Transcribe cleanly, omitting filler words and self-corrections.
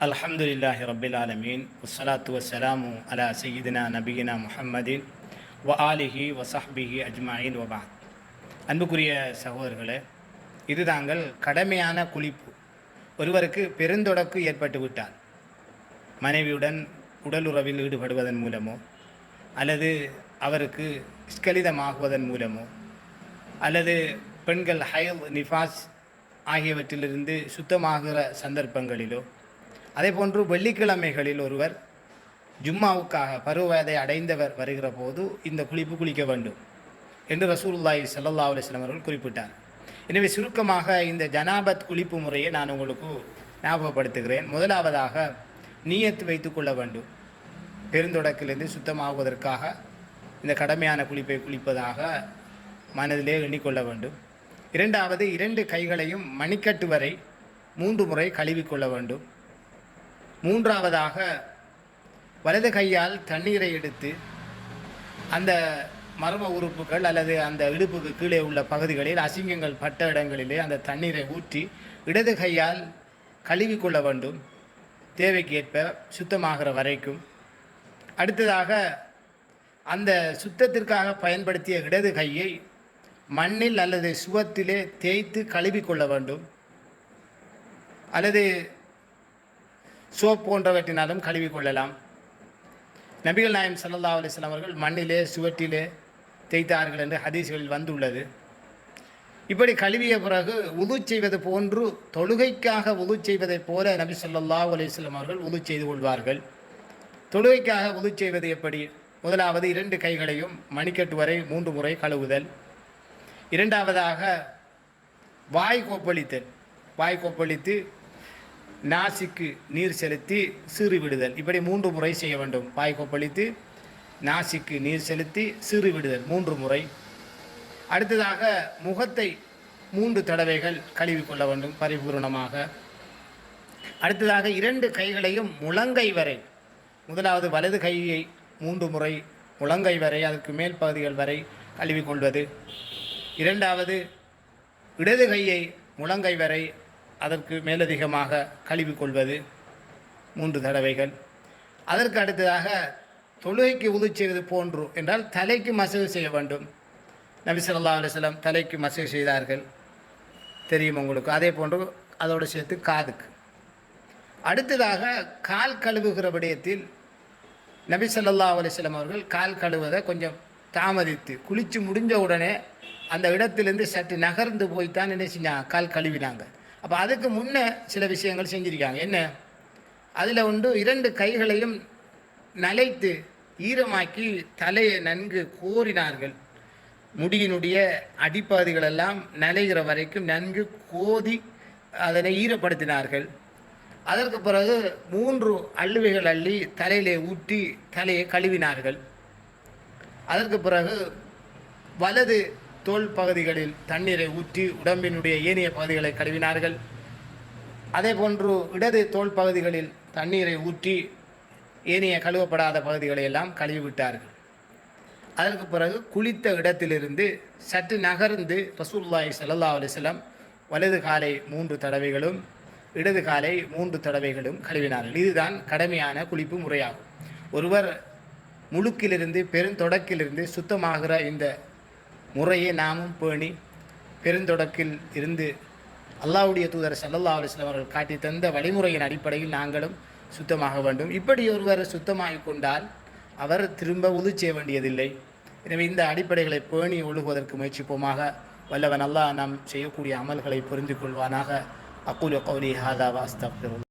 அல்ஹம்துலில்லாஹி ரப்பில் ஆலமீன் வஸ்ஸலாத்து வஸ்ஸலாமு அலா சய்யிதினா நபியினா முஹம்மதின் வ ஆலிஹி வசஹ்பிஹி அஜ்மாயின் வபாத். அன்புக்குரிய சகோதரர்களே, இது தாங்கள் கடமையான குளிப்பு. ஒருவருக்கு பெருந்தொடக்கு ஏற்பட்டு விட்டால் மனைவியுடன் உடலுறவில் ஈடுபடுவதன் மூலமோ அல்லது அவருக்கு ஸ்கலிதமாகுவதன் மூலமோ அல்லது பெண்கள் ஹைல் நிஃபாஸ் ஆகியவற்றிலிருந்து சுத்தமாகிற சந்தர்ப்பங்களிலோ, அதே போன்று வெள்ளிக்கிழமைகளில் ஒருவர் ஜும்மாவுக்காக பருவவயதை அடைந்தவர் வருகிற போது இந்த குளிப்பு குளிக்க வேண்டும் என்று ரசூலுல்லாஹி ஸல்லல்லாஹு அலைஹி வஸல்லம் அவர்கள் குறிப்பிட்டார். எனவே சுருக்கமாக இந்த ஜனாபத் குளிப்பு முறையை நான் உங்களுக்கு ஞாபகப்படுத்துகிறேன். முதலாவதாக நியத்து வைத்துக் கொள்ள வேண்டும். பெருந்தொடக்கிலிருந்து சுத்தமாகுவதற்காக இந்த கடமையான குளிப்பை குளிப்பதாக மனதிலே எண்ணிக்கொள்ள வேண்டும். இரண்டாவது, 2 கைகளையும் மணிக்கட்டு வரை 3 முறை கழுவிக்கொள்ள வேண்டும். மூன்றாவதாக வலது கையால் தண்ணீரை எடுத்து அந்த மர்ம உறுப்புகள் அல்லது அந்த இடுப்புக்கு கீழே உள்ள பகுதிகளில் அசிங்கங்கள் பட்ட இடங்களிலே அந்த தண்ணீரை ஊற்றி இடது கையால் கழுவிக்கொள்ள வேண்டும், தேவைக்கு ஏற்ப சுத்தமாகிற வரைக்கும். அடுத்ததாக அந்த சுத்தத்திற்காக பயன்படுத்திய இடது கையை மண்ணில் அல்லது சுவத்திலே தேய்த்து கழுவிக்கொள்ள வேண்டும், அல்லது சோப் போன்றவற்றினாலும் கழுவிக்கொள்ளலாம். நபிகள் நாயகம் ஸல்லல்லாஹு அலைஹி வஸல்லம் அவர்கள் மண்ணிலே சுவற்றிலே தேய்த்தார்கள் என்று ஹதீஸ்களில் வந்துள்ளது. இப்படி கழுவிய பிறகு உது செய்வது போன்று தொழுகைக்காக உது செய்வதைப் போல நபி ஸல்லல்லாஹு அலைஹி வஸல்லம் அவர்கள் உது செய்து கொள்வார்கள். தொழுகைக்காக உது செய்வது எப்படி? முதலாவது 2 கைகளையும் மணிக்கட்டு வரை 3 முறை கழுவுதல். இரண்டாவதாக வாய் கொப்பளித்து நாசிக்கு நீர் செலுத்தி சீறி விடுதல். இப்படி 3 முறை செய்ய வேண்டும். வாய் கொப்பளித்து நாசிக்கு நீர் செலுத்தி சீறி விடுதல் 3 முறை. அடுத்ததாக முகத்தை 3 தடவைகள் கழுவிக்கொள்ள வேண்டும் பரிபூர்ணமாக. அடுத்ததாக 2 கைகளையும் முழங்கை வரை, முதலாவது வலது கையை 3 முறை முழங்கை வரை, அதற்கு மேல் பகுதிகள் வரை கழுவிக்கொள்வது. இரண்டாவது இடது கையை முழங்கை வரை, அதற்கு மேலதிகமாக கழுவிக்கொள்வது 3 தடவைகள். அதற்கு அடுத்ததாக தொழுகைக்கு உது செய்வது போன்று என்றால் தலைக்கு மசகு செய்ய வேண்டும். நபி ஸல்லல்லாஹு அலைஹி வஸல்லம் தலைக்கு மசகு செய்தார்கள், தெரியும் உங்களுக்கு. அதே போன்று அதோடு சேர்த்து காதுக்கு. அடுத்ததாக கால் கழுவுகிற விடயத்தில் நபி ஸல்லல்லாஹு அலைஹி வஸல்லம் அவர்கள் கால் கழுவதை கொஞ்சம் தாமதித்து குளித்து முடிஞ்ச உடனே அந்த இடத்திலிருந்து சற்று நகர்ந்து போய்த்தான் என்ன செஞ்சாங்க, கால் கழுவினாங்க. அப்போ அதுக்கு முன்னே சில விஷயங்கள் செஞ்சுருக்காங்க. என்ன? அதில் 2 கைகளையும் நனைத்து ஈரமாக்கி தலையை நன்கு கோரினார்கள். முடியினுடைய அடிப்பகுதிகளெல்லாம் நனைகிற வரைக்கும் நன்கு கோதி அதனை ஈரப்படுத்தினார்கள். அதற்கு பிறகு 3 அள்ளுவைகள் அள்ளி தலையிலே ஊற்றி தலையை கழுவினார்கள். அதற்கு பிறகு வலது தோல் பகுதிகளில் தண்ணீரை ஊற்றி உடம்பினுடைய ஏனைய பகுதிகளை கழுவினார்கள். அதே போன்று இடது தோல் பகுதிகளில் தண்ணீரை ஊற்றி ஏனைய கழுவப்படாத பகுதிகளை எல்லாம் கழுவிவிட்டார்கள். அதற்கு பிறகு குளித்த இடத்திலிருந்து சற்று நகர்ந்து ரசூலுல்லாஹி ஸல்லல்லாஹு அலைஹி வஸல்லம் வலது காலை 3 தடவைகளும் இடது காலை 3 தடவைகளும் கழுவினார்கள். இதுதான் கடமையான குளிப்பு முறையாகும். ஒருவர் முழுக்கிலிருந்து பெருந்தொடக்கிலிருந்து சுத்தமாகிற இந்த முறையை நாமும் பேணி பெருந்தொடக்கில் இருந்து அல்லாஹ்வுடைய தூதர் ஸல்லல்லாஹு அலைஹி வஸல்லம் அவர்கள் காட்டி தந்த வழிமுறையின் அடிப்படையில் நாங்களும் சுத்தமாக வேண்டும். இப்படி ஒருவர் சுத்தமாகிக் கொண்டால் அவர் திரும்ப உது செய்ய வேண்டியதில்லை. எனவே இந்த அடிப்படைகளை பேணி ஒழுகுவதற்கு முயற்சிப்போமாக. வல்லவன் அல்லாஹ் நாம் செய்யக்கூடிய அமல்களை புரிந்து கொள்வானாக. அக்கூலு கௌலி ஹாதா வ அஸ்தக்ஃபிருல்லாஹ்.